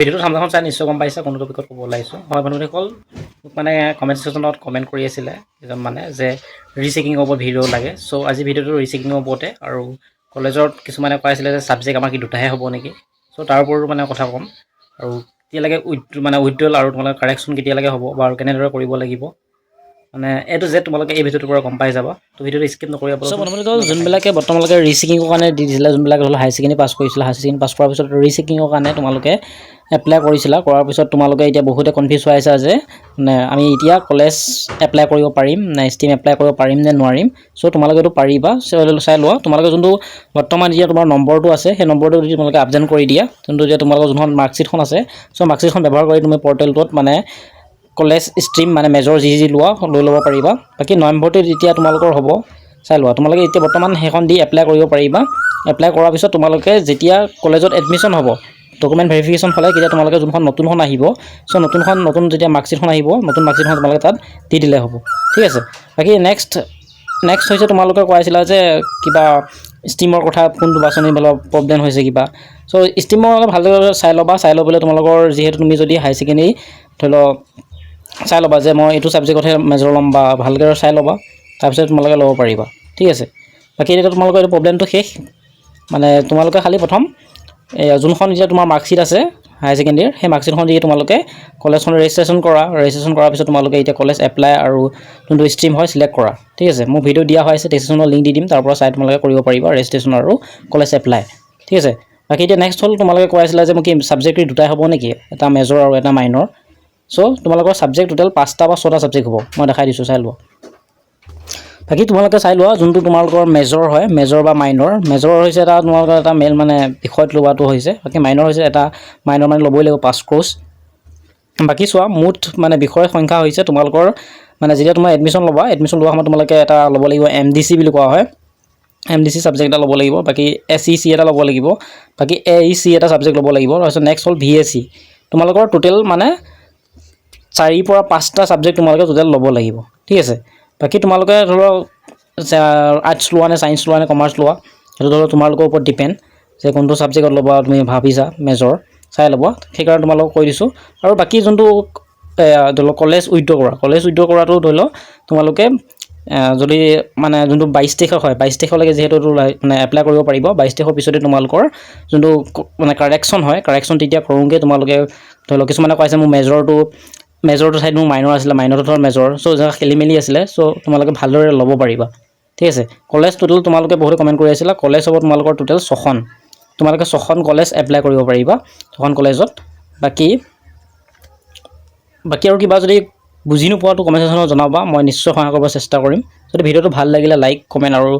ভিডিঅ'টো ঠাণ্ডাখন চাই নিশ্চয় গম পাইছে কোনটো টপিকত ক'ব ওলাইছোঁ হয় বন্ধুসকল মোক মানে কমেণ্ট ছেকশ্যনত কমেণ্ট কৰি আছিলে এজন মানে যে ৰিচেকিঙৰ ওপৰত ভিডিঅ' লাগে চ' আজি ভিডিঅ'টো ৰিচেকিঙৰ ওপৰতে আৰু কলেজত কিছুমানে কৈ আছিলে যে ছাবজেক্ট আমাৰ কি দুটাহে হ'ব নেকি চ' তাৰ ওপৰতো মানে কথা ক'ম আৰু কেতিয়ালৈকে উইথড্ৰল আৰু তোমালোকে কাৰেকশ্যন কেতিয়ালৈকে হ'ব বা আৰু কেনেদৰে কৰিব লাগিব মানে এইটো যে তোমালোকে এই ভিডিঅ'টোৰ পৰা গম পাই যাবা তো ভিডিঅ'টো স্কিপ নকৰিবা চ' বন্ধুসকল যোনবিলাকে বৰ্তমানলৈকে ৰিচেকিঙৰ কাৰণে দি দিছিলে যোনবিলাকে ধৰি লওক হাই ছেকেণ্ডেৰী পাছ কৰিছিলে হাই ছেকেণ্ডেৰী পাছ কৰাৰ পিছত ৰিচেকিঙৰ কাৰণে তোমালোকে এপ্লাই কৰিছিলা কৰাৰ পিছত তোমালোকে এতিয়া বহুতে কনফিউজ হৈ আছে যে মানে আমি এতিয়া কলেজ এপ্লাই কৰিব পাৰিম নে ষ্টিম এপ্লাই কৰিব পাৰিম নে নোৱাৰিম চ' তোমালোকে এইটো পাৰিবা চাই লোৱা তোমালোকে যোনটো বৰ্তমান এতিয়া তোমাৰ নম্বৰটো আছে সেই নম্বৰটো যদি তোমালোকে আপডেট কৰি দিয়া যোনটো এতিয়া তোমালোকৰ যোনখন মাৰ্কশ্বিটখন আছে চ' মাৰ্কশ্বিটখন ব্যৱহাৰ কৰি তুমি পৰ্টেলটোত মানে কলেজ ষ্ট্ৰীম মানে মেজৰ যি লোৱা লৈ ল'ব পাৰিবা বাকী নৱেম্বৰটো যেতিয়া তোমালোকৰ হ'ব চাই লোৱা তোমালোকে এতিয়া বৰ্তমান সেইখন দি এপ্লাই কৰিব পাৰিবা এপ্লাই কৰাৰ পিছত তোমালোকে যেতিয়া কলেজত এডমিশ্যন হ'ব ডকুমেণ্ট ভেৰিফিকেশ্যন হ'লে তেতিয়া তোমালোকে যোনখন নতুনখন আহিব চ' নতুন যেতিয়া মাৰ্কশ্বিটখন আহিব নতুন মাৰ্কশ্বিটখন তোমালোকে তাত দি দিলে হ'ব ঠিক আছে বাকী নেক্সট হৈছে তোমালোকে কৈ আছিলা যে কিবা ষ্টিমৰ কথা কোনটো বাছনি অলপ প্ৰব্লেম হৈছে কিবা চ' ষ্টিমৰ অলপ ভালদৰে চাই ল'বা চাই লৈ পেলাই তোমালোকৰ যিহেতু তুমি যদি হাই ছেকেণ্ডেৰী ধৰি লওক চাই ল'বা যে মই এইটো ছাবজেক্টতহে মেজৰ ল'ম বা ভালকৈ চাই ল'বা তাৰপিছত তোমালোকে ল'ব পাৰিবা ঠিক আছে বাকী এতিয়া তোমালোকৰ এইটো প্ৰব্লেমটো শেষ মানে তোমালোকে খালি প্ৰথম যোনখন এতিয়া তোমাৰ মাৰ্কশ্বিট আছে হাই ছেকেণ্ডেৰীৰ সেই মাৰ্কশ্বিটখন দি তোমালোকে কলেজখন ৰেজিষ্ট্ৰেশ্যন কৰাৰ পিছত তোমালোকে এতিয়া কলেজ এপ্লাই আৰু যোনটো ষ্ট্ৰীম হয় চিলেক্ট কৰা ঠিক আছে মোৰ ভিডিঅ' দিয়া হৈ আছে ডেছক্ৰিপশ্যনৰ লিংক দি দিম তাৰ পৰা চাই তোমালোকে কৰিব পাৰিবা ৰেজিষ্ট্ৰেশ্যন আৰু কলেজ এপ্লাই ঠিক আছে বাকী এতিয়া নেক্সট হ'ল তোমালোকে কৈ আছিলা যে মোক কি ছাবজেক্ট দুটাই হ'ব নেকি এটা মেজৰ আৰু এটা মাইনৰ চ' তোমালোকৰ ছাবজেক্ট টোটেল 5টা বা 6টা ছাবজেক্ট হ'ব মই দেখাই দিছোঁ চাই লোৱা বাকী তোমালোকে চাই লোৱা যোনটো তোমালোকৰ মেজৰ হয় মেজৰ বা মাইনৰ মেজৰ হৈছে এটা তোমালোকৰ এটা মেইন মানে বিষয়ত লোৱাটো হৈছে বাকী মাইনৰ হৈছে এটা মাইনৰ মানে ল'বই লাগিব 5 কোৰ্চ বাকী চোৱা মুঠ মানে বিষয়ৰ সংখ্যা হৈছে তোমালোকৰ মানে যেতিয়া তোমাৰ এডমিশ্যন লোৱা সময়ত তোমালোকে এটা ল'ব লাগিব MDC বুলি কোৱা হয় MDC ছাবজেক্ট এটা ল'ব লাগিব বাকী SEC এটা ল'ব লাগিব বাকী AEC এটা ছাবজেক্ট ল'ব লাগিব তাৰপিছত নেক্সট হ'ল VAC তোমালোকৰ টোটেল মানে 4 পৰা 5টা ছাবজেক্ট তোমালোকে টোটেল ল'ব লাগিব ঠিক আছে বাকী তোমালোকে ধৰি লওক আৰ্টছ লোৱা নে ছায়েন্স লোৱা নে কমাৰ্চ লোৱা সেইটো ধৰি লওক তোমালোকৰ ওপৰত ডিপেণ্ড যে কোনটো ছাবজেক্টত ল'বা তুমি ভাবিছা মেজৰ চাই ল'ব সেইকাৰণে তোমালোকক কৈ দিছোঁ আৰু বাকী যোনটো ধৰি লওক কলেজ উইথড্ৰ কৰাটো ধৰি লওক তোমালোকে যদি মানে যোনটো 22 তাৰিখে হয় 22 তাৰিখলৈকে যিহেতু মানে এপ্লাই কৰিব পাৰিব 22 তাৰিখৰ পিছতে তোমালোকৰ যোনটো মানে কাৰেকশ্যন তেতিয়া কৰোঁগৈ তোমালোকে ধৰি লওক কিছুমানে কৈছে মোৰ মেজৰটো ঠাইত মোৰ মাইনৰ আছিলে মাইনৰটো ধৰ মেজৰ চ' খেলি মেলি আছিলে চ' তোমালোকে ভালদৰে ল'ব পাৰিবা ঠিক আছে কলেজ টোটেল তোমালোকে বহুত কমেণ্ট কৰি আছিলা কলেজ হ'ব তোমালোকৰ টোটেল 6খন তোমালোকে 6খন কলেজ এপ্লাই কৰিব পাৰিবা 6খন কলেজত বাকী আৰু কিবা যদি বুজি নোপোৱাটো কমেণ্ট ছেকশ্যনত জনাবা মই নিশ্চয় সহায় কৰিব চেষ্টা কৰিম যদি ভিডিঅ'টো ভাল লাগিলে লাইক কমেণ্ট আৰু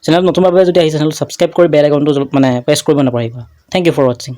চেনেলত নতুনভাৱে যদি আহিছে চেনেলটো ছাবস্ক্ৰাইব কৰি বেল আইকনটো মানে প্ৰেছ কৰিব নাপাহৰিবা থেংক ইউ ফৰ ৱাচিং